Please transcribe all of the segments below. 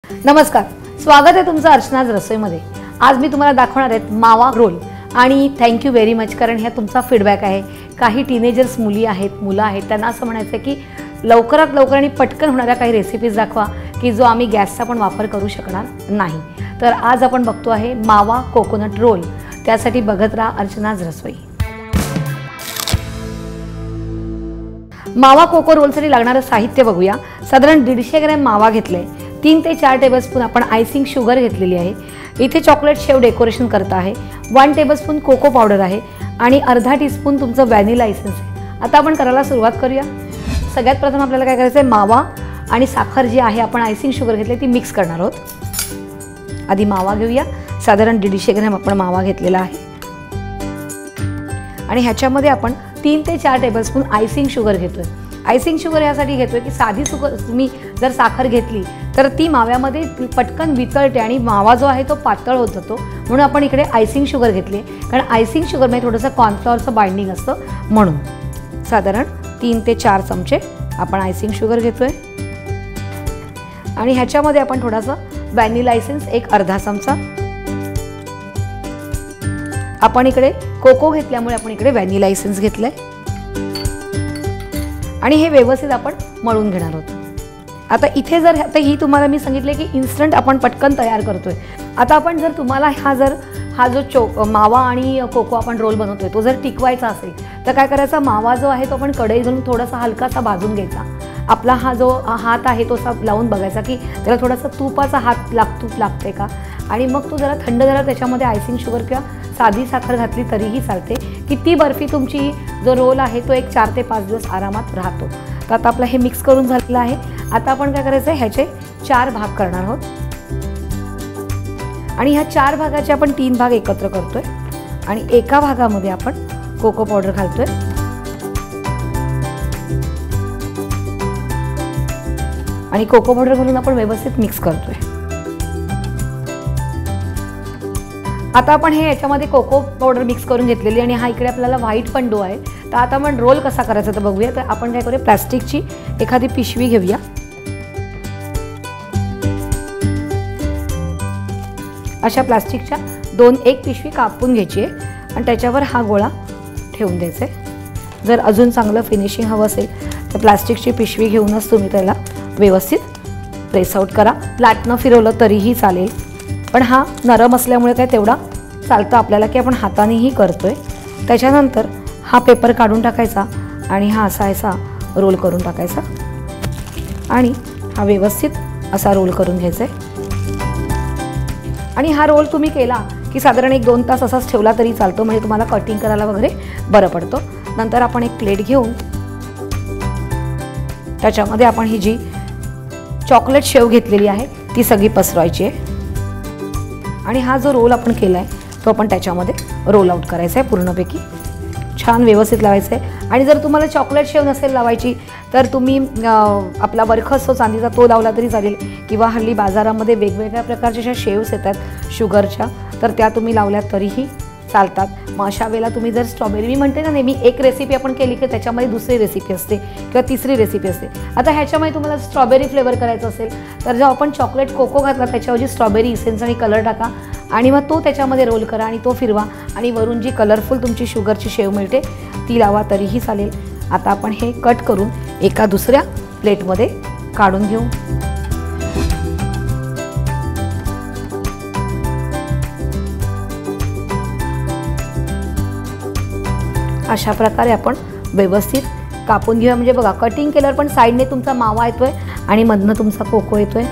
नमस्कार, स्वागत आहे तुमचं अर्चनाज रसोईमध्ये। आज मी तुम्हाला दाखवणार आहे मावा रोल आणि थँक्यू व्हेरी मच, कारण हे तुमचा फीडबॅक आहे। काही टीनेजर्स मुली आहेत, मुलं आहेत, त्यांना असं म्हणायचं आहे की लवकरात लवकर आणि पटकन होणाऱ्या काही रेसिपीज दाखवा की जो आम्ही गॅसचा पण वापर करू शकणार नाही। तर आज आपण बघतो आहे मावा कोकोनट रोल। त्यासाठी बघत राहा अर्चनाज रसोई। मावा कोको रोलसाठी लागणारे साहित्य बघूया। साधारण 150 ग्रॅम मावा घेतले, 3 ते 4 टेबलस्पून आपण आयसिंग शुगर घेतलेली आहे। इथे चॉकलेट शेव डेकोरेशन करता आहे, 1 टेबलस्पून कोको पावडर आहे आणि अर्धा टीस्पून तुमचं व्हॅनिला एसेन्स आहे। आता आपण करायला सुरुवात करूया। सगळ्यात प्रथम आपल्याला काय करायचं आहे, मावा आणि साखर जी आहे आपण आयसिंग शुगर घेतली ती मिक्स करणार आहोत। आधी मावा घेऊया। साधारण 150 ग्रॅम आपण मावा घेतलेला आहे आणि ह्याच्यामध्ये आपण 3 ते 4 टेबलस्पून आयसिंग शुगर घेतोय। आयसिंग शुगर यासाठी घेतोय की साधी शुगर तुम्ही जर साखर घेतली तर ती माव्यामध्ये पटकन वितळते आणि मावा जो आहे तो पातळ होत जातो, म्हणून आपण इकडे आयसिंग शुगर घेतली। कारण आयसिंग शुगरमध्ये थोडंसं कॉर्नफ्लॉवरचं बाइंडिंग असतं, म्हणून साधारण 3 ते 4 चमचे आपण आयसिंग शुगर घेतोय आणि ह्याच्यामध्ये आपण थोडासा व्हॅनिला एसेन्स एक अर्धा चमचा। आपण इकडे कोको घेतल्यामुळे आपण इकडे व्हॅनिला एसेन्स घेतलाय आणि हे व्यवस्थित आपण मळून घेणार आहोत। आता इथे जर ही तुम्हाला मी सांगितले की इन्स्टंट आपण पटकन तयार करतोय। आता आपण जर तुम्हाला हा जो मावा आणि कोको आपण रोल बनवतोय तो जर टिकवायचा असेल तर काय करायचं, मावा जो आहे तो आपण कढई घालून थोडासा हलकासा भाजून घ्यायचा। आपला हा जो हात आहे तो असा लावून बघायचा की त्याला थोडासा तुपाचा तूप लागते का, आणि मग तो जरा थंड झाला त्याच्यामध्ये आयसिंग शुगर किंवा साधी साखर घातली तरीही चालते की ती बर्फी तुमची जो रोल आहे तो एक 4 ते 5 दिवस आरामात राहतो। तर आता आपलं हे मिक्स करून झालेलं आहे। आता आपण काय करायचं, ह्याचे 4 भाग करणार आहोत आणि ह्या 4 भागाचे आपण 3 भाग एकत्र करतोय आणि एका भागामध्ये आपण कोको पावडर घालतोय आणि कोको पावडर घालून आपण व्यवस्थित मिक्स करतोय। आता आपण हे याच्यामध्ये कोको पावडर मिक्स करून घेतलेली आणि हा इकडे आपल्याला व्हाईट पण डो आहे। तर आता आपण रोल कसा करायचा तर बघूया। तर आपण काय करूया, प्लास्टिकची एखादी पिशवी घेऊया अशा प्लास्टिकच्या एक पिशवी कापून घ्यायची आहे आणि त्याच्यावर हा गोळा ठेवून द्यायचा आहे। जर अजून चांगलं फिनिशिंग हवं असेल तर प्लास्टिकची पिशवी घेऊनच तुम्ही त्याला व्यवस्थित प्रेस आउट करा। लाटणं फिरवलं तरीही चालेल, पण हा नरम असल्यामुळे काय तेवढा चालतं आपल्याला की आपण हातानेही करतोय। त्याच्यानंतर हा पेपर काढून टाकायचा आणि हा असा रोल करून टाकायचा आणि हा व्यवस्थित असा रोल करून घ्यायचा आहे। आणि हा रोल तुम्ही केला की साधारण 1-2 तास असाच ठेवला तरी चालतो, म्हणजे तुम्हाला कटिंग करायला वगैरे बरं पडतो। नंतर आपण एक प्लेट घेऊन त्याच्यामध्ये आपण ही जी चॉकलेट शेव घेतलेली आहे ती सगळी पसरवायची आहे आणि हा जो रोल आपण केला आहे तो आपण त्याच्यामध्ये रोल आउट करायचा आहे। पूर्णपैकी छान व्यवस्थित लावायचं आहे। आणि जर तुम्हाला चॉकलेट शेव नसेल लावायची तर तुम्ही आपला वरखा असतो चांदीचा तो लावला तरी चालेल, किंवा हल्ली बाजारामध्ये वेगवेगळ्या प्रकारच्या अशा शेव्स येतात शुगरच्या, तर त्या तुम्ही लावल्या तरीही चालतात। मग अशा वेळेला तुम्ही जर स्ट्रॉबेरी, मी म्हणते ना नेहमी एक रेसिपी आपण केली की त्याच्यामध्ये दुसरी रेसिपी असते किंवा तिसरी रेसिपी असते। आता ह्याच्यामध्ये तुम्हाला स्ट्रॉबेरी फ्लेवर करायचं असेल तर जेव्हा आपण चॉकलेट कोको घातला त्याच्याऐवजी स्ट्रॉबेरी इसेन्स आणि कलर टाका आणि मग तो त्याच्यामध्ये रोल करा आणि तो फिरवा आणि वरून जी कलरफुल तुमची शुगरची शेव मिळते ती लावा तरीही चालेल। आता आपण हे कट करून एका दुसऱ्या प्लेटमध्ये काढून घेऊ। अशा प्रकारे आपण व्यवस्थित कापून घेऊया, म्हणजे बघा कटिंग केल्यावर पण साईडने तुमचा मावा येतोय आणि मधनं तुमचा कोको येतोय।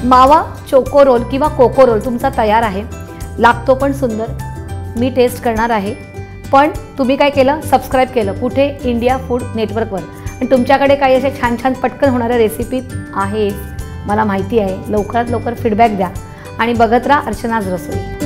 मावा चोको रोल किंवा कोको रोल तुमचा तयार आहे। लागतो पण सुंदर। मी टेस्ट करणार आहे, पण तुम्ही काय केलं, सबस्क्राईब केलं कुठे, इंडिया फूड नेटवर्कवर। आणि तुमच्याकडे काही असे छान छान पटकन होणाऱ्या रेसिपी आहेत मला माहिती आहे। लवकरात लवकर फीडबॅक द्या आणि बघत राहा अर्चनाज रसोई।